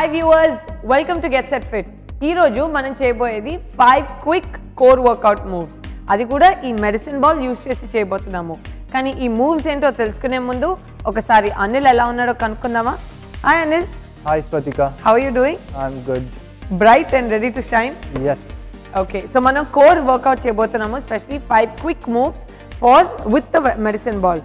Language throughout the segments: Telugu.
Hi viewers, welcome to Get Set Fit. ఈ రోజు మనం చేయబోయేది 5 క్విక్ కోర్ వర్కౌట్ మూవ్స్. అది కూడా ఈ మెడిసిన్ బాల్ యూజ్ చేసి చేయబోతున్నాము. కానీ ఈ మూవ్స్ ఏంటో తెలుసుకునే ముందు ఒకసారి అనిల్ ఎలా ఉన్నాడో కనుక్కుందామా? Hi Anil. Hi Swatika. How are you doing? I'm good. Bright and ready to shine? Yes. Okay, so మనం కోర్ వర్కౌట్ చేయబోతున్నాము, especially 5 quick moves with the medicine ball.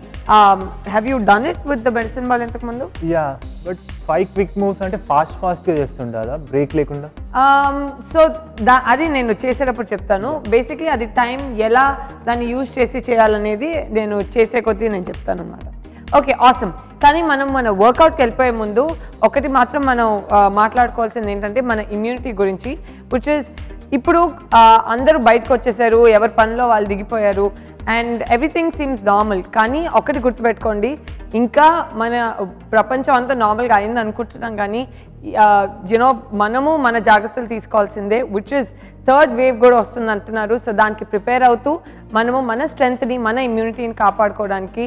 Have you done it with the medicine ball ఇంతకు ముందు? Yeah, but 5 quick moves అంటే ఫాస్ట్ గా చేస్తుంటారా బ్రేక్ లేకుండా? సో అది నేను చేసేటప్పుడు చెప్తాను. బేసిక్లీ అది టైం ఎలా దాన్ని యూజ్ చేసి చేయాలనేది నేను చేసే కొద్దీ నేను చెప్తాను అన్నమాట. Okay, awesome. కానీ మనం మన వర్కౌట్కి వెళ్ళిపోయే ముందు ఒకటి మాత్రం మనం మాట్లాడుకోవాల్సింది ఏంటంటే మన ఇమ్యూనిటీ గురించి, విచ్ ఇస్ ఇప్పుడు అందరూ బయటకు వచ్చేసారు, ఎవరి పనిలో వాళ్ళు దిగిపోయారు అండ్ ఎవ్రీథింగ్ సీమ్స్ నార్మల్. కానీ ఒకటి గుర్తుపెట్టుకోండి, ఇంకా మన ప్రపంచం అంతా నార్మల్గా అయింది అనుకుంటున్నాం, కానీ యూనో మనము మన జాగ్రత్తలు తీసుకోవాల్సిందే, విచ్ ఇస్ థర్డ్ వేవ్ కూడా వస్తుంది అంటున్నారు. సో దానికి ప్రిపేర్ అవుతూ మనము మన స్ట్రెంగ్త్ని మన ఇమ్యూనిటీని కాపాడుకోవడానికి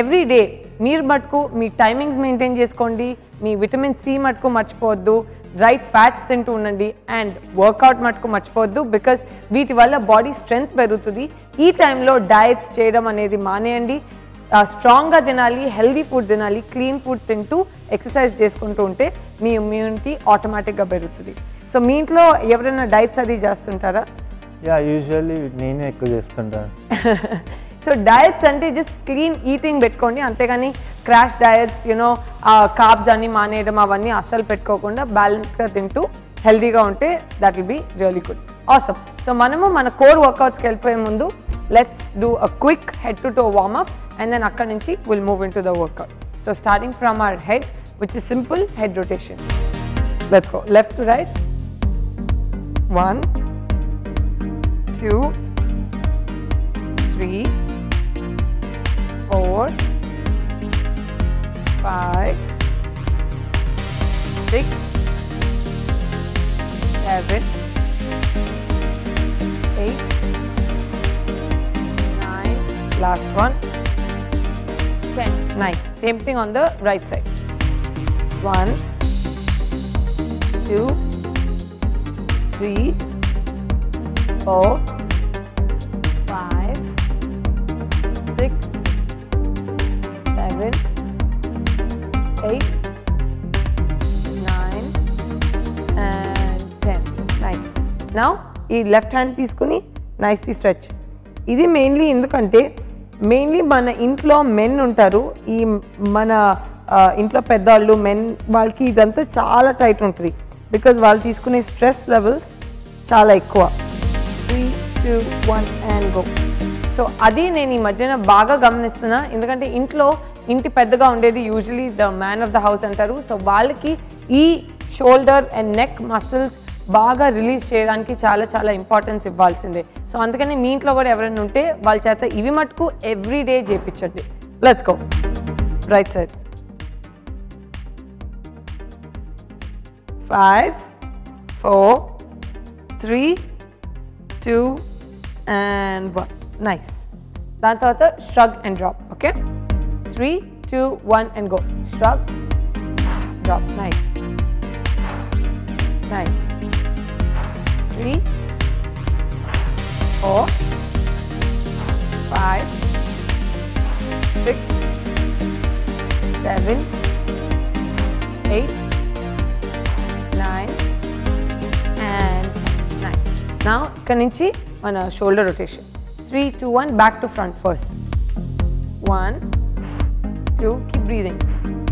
ఎవ్రీ డే మీరు మటుకు మీ టైమింగ్స్ మెయింటైన్ చేసుకోండి, మీ విటమిన్ సి మటుకు మర్చిపోవద్దు, రైట్ ఫ్యాట్స్ తింటూ ఉండండి అండ్ వర్కౌట్ మటుకు మర్చిపోవద్దు. బికాస్ వీటి వల్ల బాడీ స్ట్రెంగ్త్ పెరుగుతుంది. ఈ టైంలో డయట్స్ చేయడం అనేది మానేయండి, స్ట్రాంగ్గా తినాలి, హెల్దీ ఫుడ్ తినాలి, క్లీన్ ఫుడ్ తింటూ ఎక్సర్సైజ్ చేసుకుంటూ ఉంటే మీ ఇమ్యూనిటీ ఆటోమేటిక్గా పెరుగుతుంది. సో మీ ఇంట్లో ఎవరైనా డైట్స్ అది చేస్తుంటారా? యా, యూజువల్లీ నేనే ఎక్కువ చేస్తుంటాను. సో డయట్స్ అంటే జస్ట్ క్లీన్ ఈటింగ్ పెట్టుకోండి, అంతేగాని క్రాష్ డయట్స్, యూనో కార్బ్స్ అన్ని మానేయడం అవన్నీ అస్సలు పెట్టుకోకుండా బ్యాలెన్స్డ్గా తింటూ హెల్దీగా ఉంటే that will be really good. Awesome. So మనము మన కోర్ వర్కౌట్స్కి వెళ్ళిపోయే ముందు let's do a quick head to toe warmup and then అక్కడ నుంచి will move into the workout. So starting from our head, which is simple head rotation. Let's go left to right. 1 2 3 4 5 6 7 8 9, last one, 10. Nice. Same thing on the right side. 1 2 3 4 5 6 7 8 9 and 10. Nice. Now ఈ లెఫ్ట్ హ్యాండ్ తీసుకుని నైస్లీ స్ట్రెచ్. ఇది మెయిన్లీ ఎందుకంటే మన ఇంట్లో మెన్ ఉంటారు, ఈ మన ఇంట్లో పెద్దవాళ్ళు మెన్ వాళ్ళకి ఇదంతా చాలా టైట్ ఉంటుంది, బికాజ్ వాళ్ళు తీసుకునే స్ట్రెస్ లెవెల్స్ చాలా ఎక్కువ. 3 2 1 and go. సో అది నేను ఈ మధ్యన బాగా గమనిస్తున్నా, ఎందుకంటే ఇంటి పెద్దగా ఉండేది usually the man of the house అంటారు. సో వాళ్ళకి ఈ షోల్డర్ అండ్ నెక్ మసిల్స్ బాగా రిలీజ్ చేయడానికి చాలా చాలా ఇంపార్టెన్స్ ఇవ్వాల్సిందే. సో అందుకని మీ ఇంట్లో కూడా ఎవరైనా ఉంటే వాళ్ళ చేత ఇవి మటుకు ఎవ్రీ డే చేయించండి. Let's go right side. 5 4 3 2 and 1. Nice. దాని తర్వాత shrug and drop. Okay, 3 2 1 and go. Shrug, drop. Nice. Nice. 3 4 5 6 7 8 9 and nice. Now ఇక్కడ నుంచి మన shoulder rotation. 3 2 1 back to front first. 1 2, keep breathing.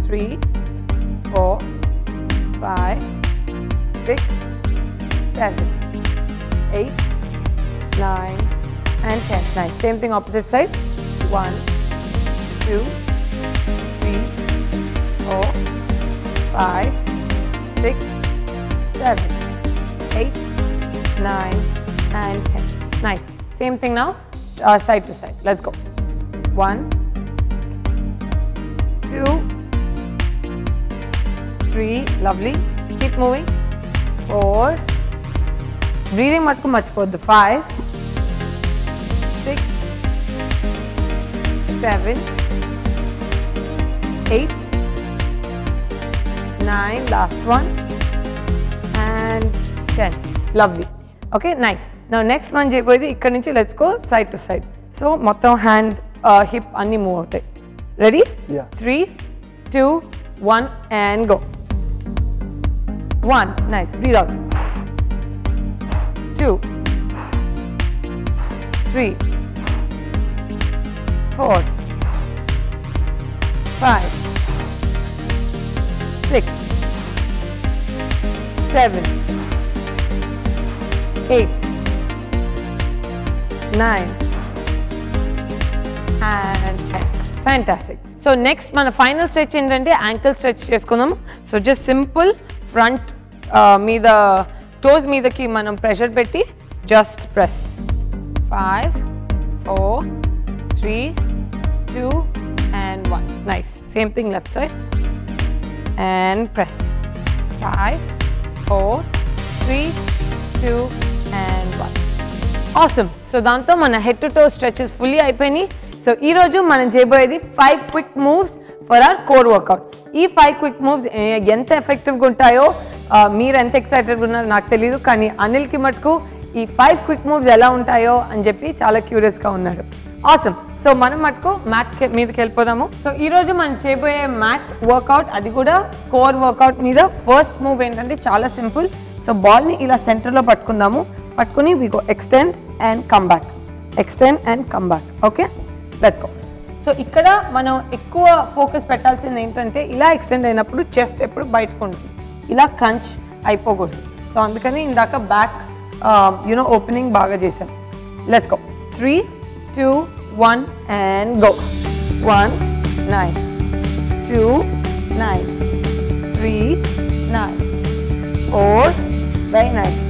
3 4 5 6 7 8 9 and 10. Nice. Same thing opposite side. 1 2 3 4 5 6 7 8 9 and 10. Nice. Same thing now, side to side. Let's go. 1 2 3, lovely. Keep moving. 4, breathing matku machipoddu. 5 6 7 8 9, last one, and 10. Lovely. Okay, nice. Now next one చేయబోయేది ఇక్కడ నుంచి let's go side to side. So మొత్తం hand, hip అన్ని మూవ్ అవుతాయి. Ready? Yeah. 3, 2, 1 and go. 1, nice. Breathe out. 2, 3, 4, 5, 6, 7, 8, 9 and 10. Fantastic. So next మన final stretch ఏంటంటే ankle stretch చేసుకుందాం. So just simple front మీద toes మీదకి మనం pressure పెట్టి just press. 5, 4, 3, 2 and 1. Nice. Same thing left side and press. 5, 4, 3, 2 and 1. Awesome. So దాంతో మన head to toe stretches fully అయిపోయినాయి. సో ఈరోజు మనం చేయబోయేది 5 quick moves for hour core work out. ఈ 5 క్విక్ మూవ్స్ ఎంత ఎఫెక్టివ్గా ఉంటాయో మీరు ఎంత ఎక్సైటెడ్గా ఉన్నారో నాకు తెలియదు, కానీ అనిల్కి మటుకు ఈ 5 క్విక్ మూవ్స్ ఎలా ఉంటాయో అని చెప్పి చాలా క్యూరియస్గా ఉన్నాడు. ఆసమ్. సో మనం మటుకు మ్యాట్ మీదకి వెళ్ళిపోదాము. సో ఈరోజు మనం చేయబోయే మ్యాట్ వర్కౌట్, అది కూడా కోర్ వర్కౌట్ మీద. ఫస్ట్ మూవ్ ఏంటంటే చాలా సింపుల్. సో బాల్ని ఇలా సెంటర్లో పట్టుకుందాము. పట్టుకుని we go extend and come back, extend and come back. Okay, let's go. So ఇక్కడ మనం ఎక్కువ ఫోకస్ పెట్టాల్సింది ఏంటంటే ఇలా ఎక్స్టెండ్ అయినప్పుడు చెస్ట్ ఎప్పుడు బయటకు ఉంటుంది, ఇలా క్రంచ్ అయిపోకూడదు. సో అందుకని ఇందాక బ్యాక్ ఓపెనింగ్ బాగా చేసాం. Let's go. 3, 2, 1 and go. 1, nice. 2, nice. 3, nice. 4, very nice.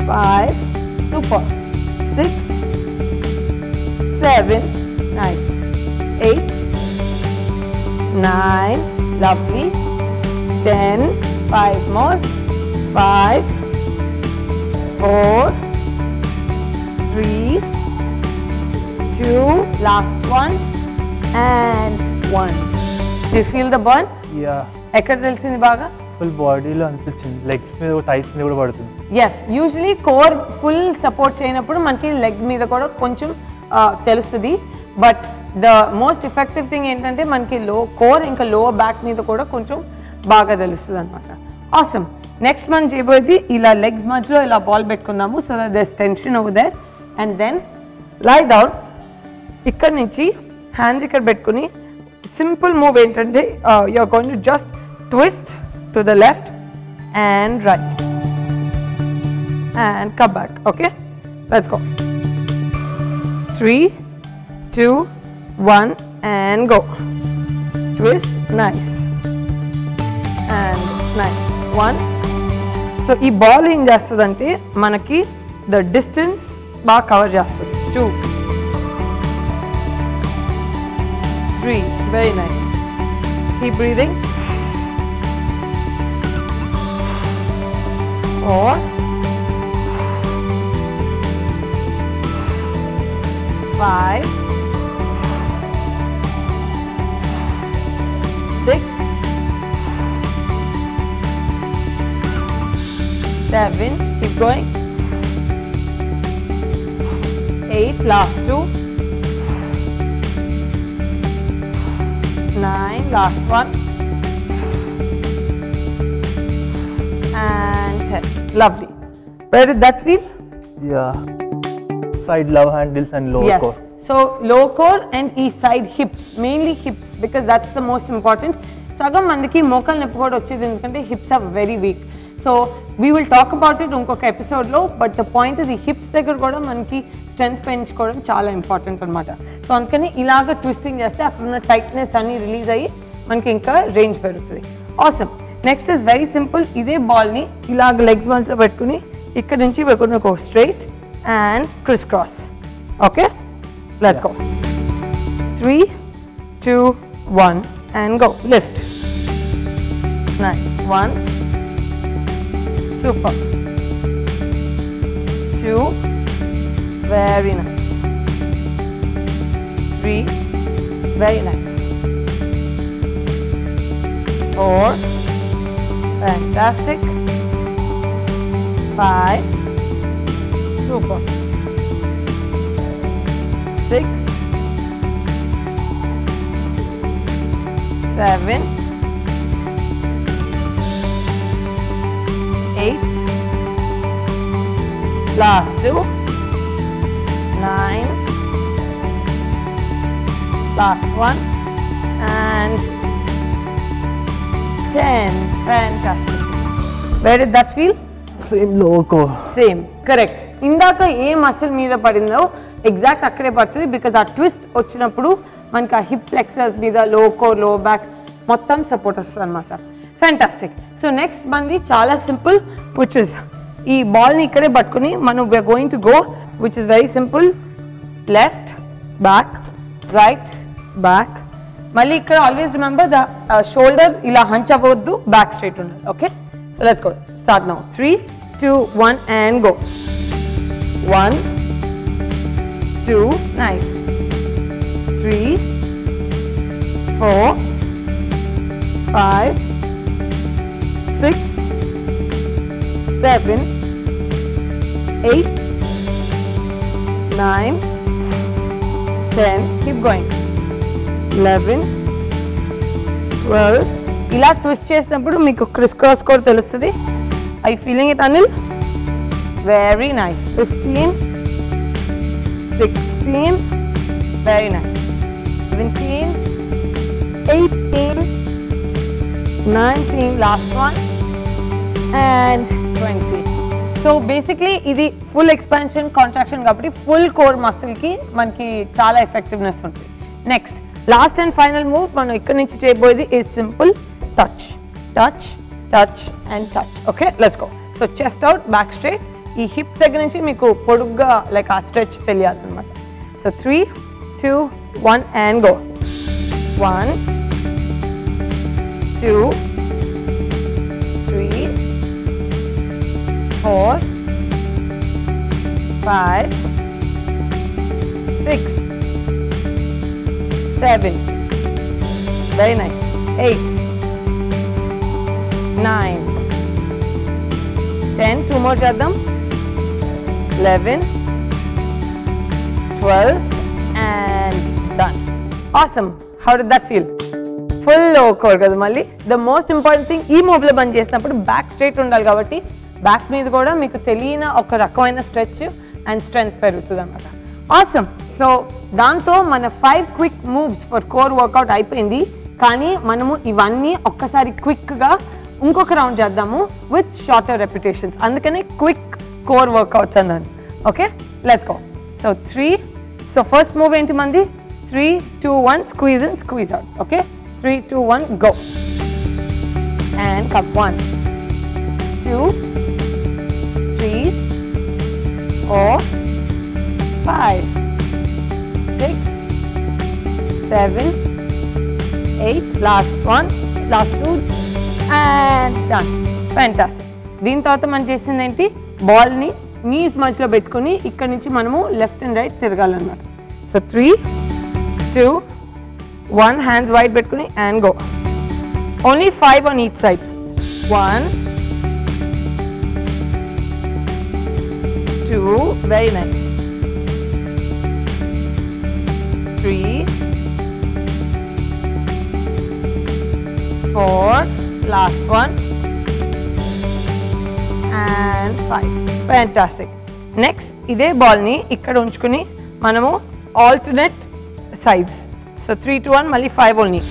5, super. 6, 7, nice. 8, 9, lovely. 10, 5 more. 5, 4, 3, 2, last one and 1. Do you feel the burn? Yeah. ఎక్కడ తెలిసింది బాగా? ఫుల్ బాడీలో అనిపించింది, లెగ్స్ మీద థైస్ మీద కూడా పడుతుంది. Yes, usually core full support చేయనప్పుడు మనకి లెగ్ మీద కూడా కొంచెం తెలుస్తుంది. But the most effective thing ఏంటంటే మనకి కోర్ ఇంకా లోవర్ బ్యాక్ మీద కూడా కొంచెం బాగా తెలుస్తుంది అనమాట. ఆసమ్. నెక్స్ట్ మనం చేయబోయేది ఇలా లెగ్స్ మధ్యలో ఇలా బాల్ పెట్టుకుందాము. So that there is tension over there. And then lie down. ఇక్కడ నుంచి హ్యాండ్స్ ఇక్కడ పెట్టుకుని సింపుల్ మూవ్ ఏంటంటే you are going to just twist to the left and right and come back. Okay, let's go. 3, 2, 1 and go. Twist, nice and nice. 1. So ee ball em chestadante manaki the distance baga cover chestadi. 2, 3, very nice. Keep breathing. 4, 5, 6, 7, keep going. 8, last 2. 9, last one. And 10. Lovely. Where did that feel? Yeah. Side love handles and lower Yes. core. So lower core and east side hips, mainly hips, because that's the most important. Sagam mandiki mokal noppi kuda vachedi endukante hips are very weak. So we will talk about it inkoka episode lo, but the point is ee hips దగ్గర కూడా మనకి స్ట్రెంగ్త్ పెంచుకోవడం చాలా ఇంపార్టెంట్ అన్నమాట. సో అందుకని ఇలాగ ట్విస్టింగ్ చేస్తే అక్కడ ఉన్న టైట్నెస్ అన్ని రిలీజ్ అయ్యి మనకి ఇంకా రేంజ్ పెరుగుతుంది. Awesome. Next is very simple. ఇదే బాల్ని ఇలాగ లెగ్స్ మధ్యలో పెట్టుకుని ఇక్కడ నుంచి we're go straight and crisscross. Okay, let's go. 3, 2, 1 and go. Lift. Nice. 1, super. 2, very nice. 3, very nice. 4, fantastic. 5, super, 6, 7, 8, last 2, 9, last 1 and 10. Fantastic. Where did that feel? Same loco. Same, correct. ఇందాక ఏ మసిల్ మీద పడిందో ఎగ్జాక్ట్ అక్కడే పడుతుంది, బికాజ్ ఆ ట్విస్ట్ వచ్చినప్పుడు మనకి ఆ హిప్ ఫ్లెక్సర్స్ మీద లోకో లో బ్యాక్ మొత్తం సపోర్ట్ వస్తుంది అనమాట. ఫ్యాంటాస్టిక్. సో నెక్స్ట్ మంది చాలా సింపుల్, విచ్ ఇస్ ఈ బాల్ని ఇక్కడే పట్టుకుని మనం we're going to go, which is very simple. Left back, right back. మళ్ళీ ఇక్కడ ఆల్వేస్ రిమెంబర్ ద షోల్డర్ ఇలా హంచ్ అవ్వద్దు, బ్యాక్ స్ట్రైట్ ఉండాలి. Okay, so let's go. Start now. 3, 2, 1 and go. 1, 2, nice. 3, 4, 5, 6, 7, 8, 9, 10. Keep going. 11, 12. ఇలా ట్విస్ట్ చేసినప్పుడు మీకు క్రిస్ క్రాస్ కూడా తెలుస్తుంది. I feeling it Anil? Very nice. 15, 16, very nice. 17, 18, 19, last one and 20. So basically ఇది ఫుల్ ఎక్స్పాన్షన్ కాంట్రాక్షన్ కాబట్టి ఫుల్ కోర్ మసిల్కి మనకి చాలా ఎఫెక్టివ్నెస్ ఉంటుంది. Next last and final move మనం ఇక్కడ నుంచి చేయబోయేది is simple touch, touch, touch and touch. Okay, let's go. So chest out, back straight. ఈ హిప్ దగ్గర నుంచి మీకు పొడుగ్గా లైక్ ఆ స్ట్రెచ్ తెలియాలి అనమాట. So 3, 2, 1 and go. 1, 2, 3, 4, 5, 6, 7, very nice, 8, 9, 10, 2 more చేద్దాం, 11, 12 and done. Awesome. How did that feel? Full core కదా. మళ్ళీ ద మోస్ట్ ఇంపార్టెంట్ థింగ్, ఈ మూవ్లో బంద్ చేసినప్పుడు బ్యాక్ స్ట్రైట్ ఉండాలి కాబట్టి బ్యాక్ మీద కూడా మీకు తెలియని ఒక రకమైన స్ట్రెచ్ అండ్ స్ట్రెంగ్త్ పెరుగుతుంది అనమాట. ఆసమ్. సో దాంతో మన 5 quick moves for core work out అయిపోయింది. కానీ మనము ఇవన్నీ ఒక్కసారి క్విక్గా ఇంకొక రౌండ్ చేద్దాము విత్ షార్టర్ రెపిటేషన్స్. అందుకనే క్విక్ కోర్ వర్కౌట్స్ అన్నాను. Okay, let's go. So 3. So first move ఏంటి మంది? 3, 2, 1 squeeze in, squeeze out. Okay, 3, 2, 1 go and come. 1, 2, 3, 4, 5, 6, 7, 8, last one, last 2 and done. Fantastic. దీని తర్వాత మనం చేసింది ఏంటి? బాల్ని నీస్ మధ్యలో పెట్టుకొని ఇక్కడ నుంచి మనము left and right తిరగాలన్నమాట. So 3, 2, 1 hands wide పెట్టుకుని and go. Only 5 on each side. 1, 2, very nice. 3, 4, last one and 5. Fantastic. Next ఇదే బాల్ ని ఇక్కడ ఉంచుకుని మనము alternate sides. So 3, 2, 1 మళ్ళీ 5 only.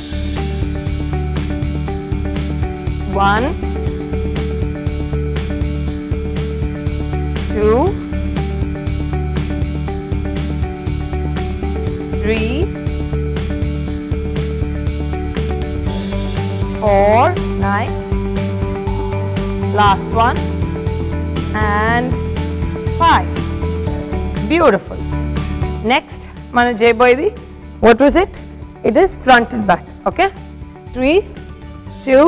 1, 2, 3, 4, nice, last one and 5. Beautiful. Next మనం చేయబోయేది, what was it? It is front and back. Okay, 3, 2,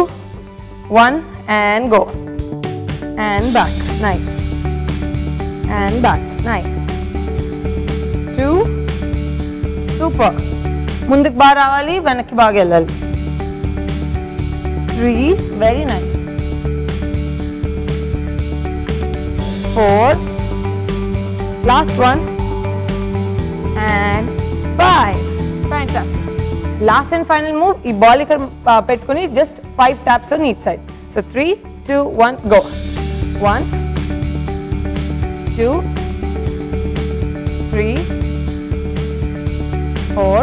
1 and go and back, nice, and back, nice, 2, super, ముందుకు బాగా రావాలి, వెనక్కి బాగా వెళ్ళాలి, 3, very nice, 4, last one, and 5. Fantastic. Last and final move, ee ball ikkada pettukoni just 5 taps on each side. So 3, 2, 1, go. 1, 2, 3, 4,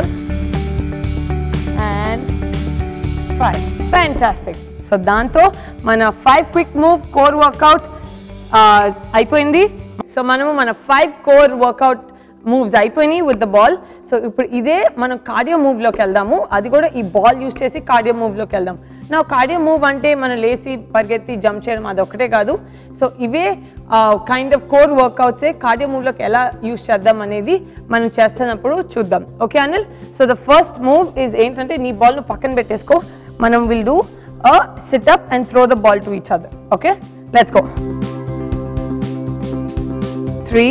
and 5. Fantastic. So దాంతో మన 5 క్విక్ మూవ్ కోర్ వర్కౌట్ అయిపోయింది. సో మనము మన 5 కోర్ వర్కౌట్ మూవ్స్ అయిపోయినాయి విత్ ద బాల్. సో ఇప్పుడు ఇదే మనం కార్డియో మూవ్లోకి వెళ్దాము. అది కూడా ఈ బాల్ యూస్ చేసి కార్డియో మూవ్లోకి వెళ్దాం. నా కార్డియో మూవ్ అంటే మనం లేచి పరిగెత్తి జంప్ చేయడం అది ఒకటే కాదు. సో ఇవే కైండ్ ఆఫ్ కోర్ వర్కౌట్సే కార్డియో మూవ్లోకి ఎలా యూస్ చేద్దాం అనేది మనం చేస్తున్నప్పుడు చూద్దాం. Okay Anil? So the first move is ఏంటంటే నీ బాల్ను పక్కన పెట్టేసుకో. మనం will do a sit up and throw the ball to each other. Okay, let's go. 3,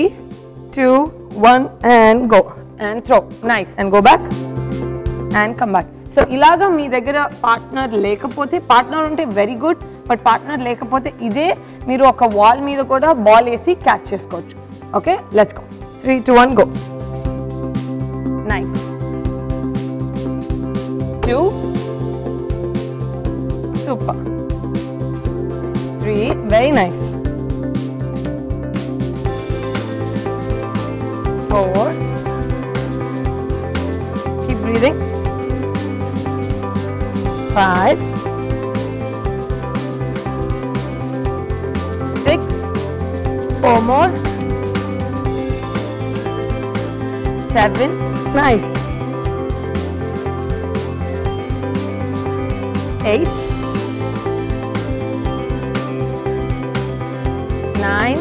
2, 1 and go and throw. Nice. And go back and come back. So ilaga మీ దగ్గర పార్ట్నర్ లేకపోతే, పార్ట్నర్ ఉంటే వెరీ గుడ్, బట్ పార్ట్నర్ లేకపోతే ఇదే మీరు ఒక వాల్ మీద కూడా బాల్ వేసి క్యాచ్ చేసుకోవచ్చు. Okay, let's go. 3, 2, 1 go. Nice. 2, super. 3, very nice. 4, keep breathing. 5, 6, 4 more. 7, nice. 8, 9,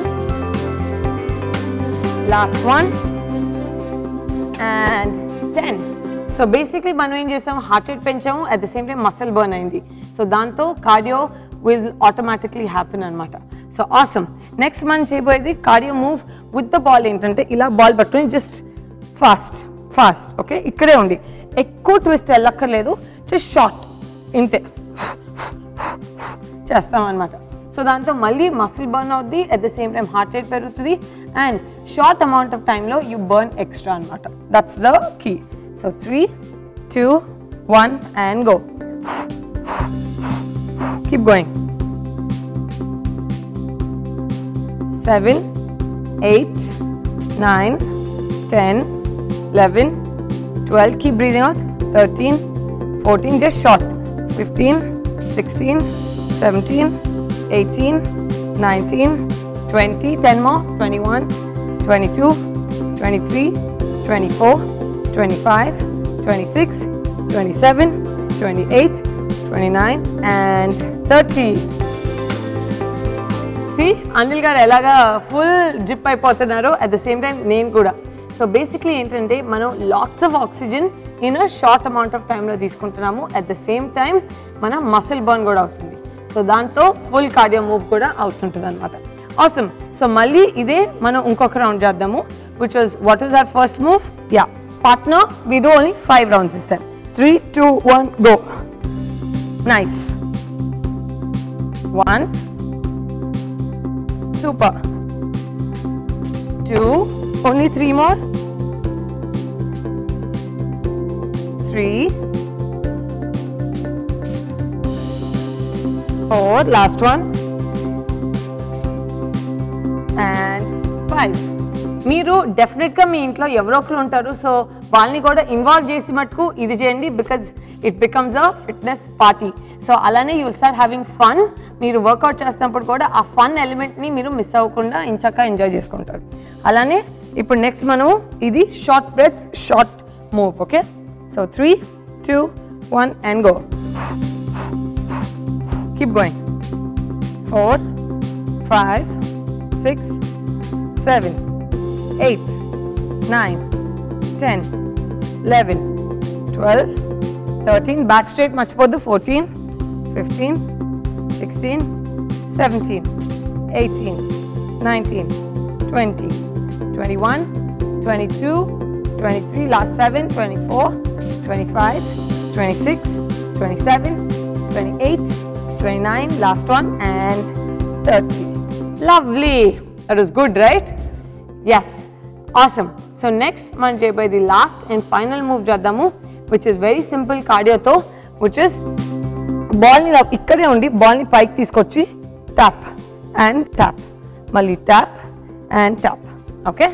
last one, and 10. So basically మనం ఏం చేసాము, హార్ట్ రేట్ పెంచాము, at the same time muscle burn అయింది. సో దాంతో కార్డియో విల్ ఆటోమేటిక్లీ హ్యాపెన్ అనమాట. So awesome. నెక్స్ట్ మనం చేయబోయేది cardio move with the ball. ఏంటంటే ఇలా బాల్ పట్టుకుని జస్ట్ ఫాస్ట్ ఫాస్ట్, ఓకే, ఇక్కడే ఉండి ఎక్కువ ట్విస్ట్ వెళ్ళక్కర్లేదు, జస్ట్ షార్ట్ ఇంతే చేస్తామన్నమాట. సో దాంతో మళ్ళీ మసిల్ బర్న్ అవుద్ది, at the same time heart rate పెరుగుతుంది, అండ్ షార్ట్ అమౌంట్ ఆఫ్ టైంలో యూ బర్న్ ఎక్స్ట్రా అనమాట. That's the key. So 3, 2, 1 and go. Keep going. 7, 8, 9, 10, 11, 12. Keep breathing out. 13, 14. Just short. 15, 16, 17, 18, 19, 20, 10 more, 21, 22, 23, 24, 25, 26, 27, 28, 29 and 30. See, Anil garu elaga full drip అయిపోతున్నారు, at the same time నేను కూడా. సో బేసిక్లీ ఏంటంటే మనం lots of oxygen in a short amount of టైంలో తీసుకుంటున్నాము, అట్ ద సేమ్ టైం మన మసిల్ బర్న్ కూడా అవుతుంది. సో దాంతో ఫుల్ కార్డియో మూవ్ కూడా అవుతుంటుంది అనమాట. ఆసమ్. సో మళ్ళీ ఇదే మనం ఇంకొక రౌండ్ చేద్దాము, which was what was our first move? Yeah, partner, we do only 5 rounds this time. 3, 2, 1 go. Nice. 1, super. 2, only 3 more. 3, 4, last one, and 5. మీరు డెఫినెట్గా మీ ఇంట్లో ఎవరో ఒకరు ఉంటారు, సో వాళ్ళని కూడా ఇన్వాల్వ్ చేసి మటుకు ఇది చేయండి, because it becomes a fitness party. So అలానే you will start having fun. మీరు వర్కౌట్ చేస్తున్నప్పుడు కూడా ఆ ఫన్ ఎలిమెంట్ని మీరు మిస్ అవ్వకుండా ఇంచక్క ఎంజాయ్ చేసుకుంటారు. అలానే ఇప్పుడు నెక్స్ట్ మనం ఇది short breaths short move. Okay, so 3, 2, 1 and go. Keep going. 4, 5, 6, 7, 8, 9, 10, 11, 12, 13, back straight మర్చిపోద్దు. 14, 15, 16, 17, 18, 19, 20, 21, 22, 23, last 7, 24, 25, 26, 27, 28, 29, last one and 30. Lovely. That is good right yes awesome so next మనం చేయబోయేది లాస్ట్ అండ్ ఫైనల్ మూవ్ చేద్దాము విచ్ ఇస్ వెరీ సింపుల్ కార్డియోతో విచ్ ఇస్ బాల్ని ఇక్కడే ఉండి బాల్ని పైకి తీసుకొచ్చి ట్యాప్ అండ్ ట్యాప్ మళ్ళీ tap and tap okay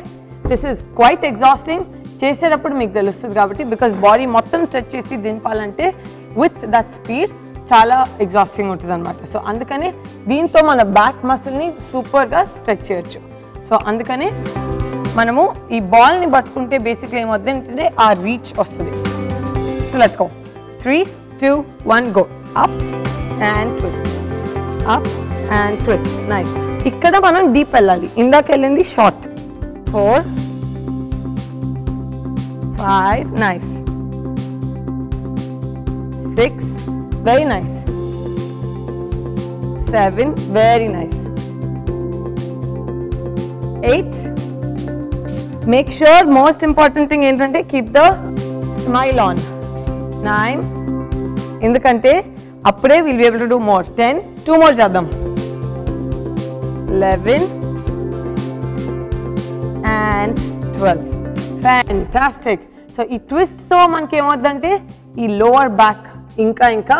this is quite exhausting చేసేటప్పుడు మీకు తెలుస్తుంది కాబట్టి బికాస్ బాడీ మొత్తం స్ట్రెచ్ చేసి దింపాలంటే విత్ దట్ స్పీడ్ చాలా ఎగ్జాస్టింగ్ ఉంటుంది అనమాట సో అందుకని దీంతో మన బ్యాక్ మసిల్ని సూపర్గా స్ట్రెచ్ చేయొచ్చు సో అందుకని మనము ఈ బాల్ని పట్టుకుంటే బేసిక్లీ ఏమవుతుందంటే ఆ రీచ్ వస్తుంది so let's go 3 2 1 go up and twist up and twist nice ఇక్కడ మనం డీప్ వెళ్ళాలి ఇందాక వెళ్ళింది short 4 5 nice 6 very nice 7 very nice 8 make sure most important thing ఏంటంటే keep the smile on 9 ఎందుకంటే అప్పుడే we'll be able to do more 10 2 more చేద్దాం 11 and 12 fantastic సో ఈ ట్విస్ట్తో మనకి ఏమవుతుందంటే ఈ లోవర్ బ్యాక్ ఇంకా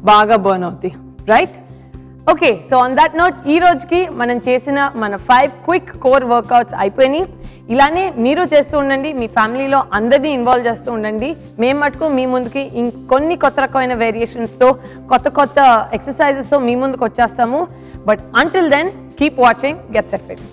బాగా బర్న్ అవుతుంది right okay so on that note ఈ రోజుకి మనం చేసిన మన 5 క్విక్ కోర్ వర్కౌట్స్ అయిపోయినాయి ఇలానే మీరు చేస్తూ ఉండండి మీ ఫ్యామిలీలో అందరినీ ఇన్వాల్వ్ చేస్తూ ఉండండి మేము మటుకు మీ ముందుకి ఇంకొన్ని కొత్త రకమైన వేరియేషన్స్తో కొత్త ఎక్సర్సైజెస్తో మీ ముందుకు వచ్చేస్తాము but until then keep watching get set fit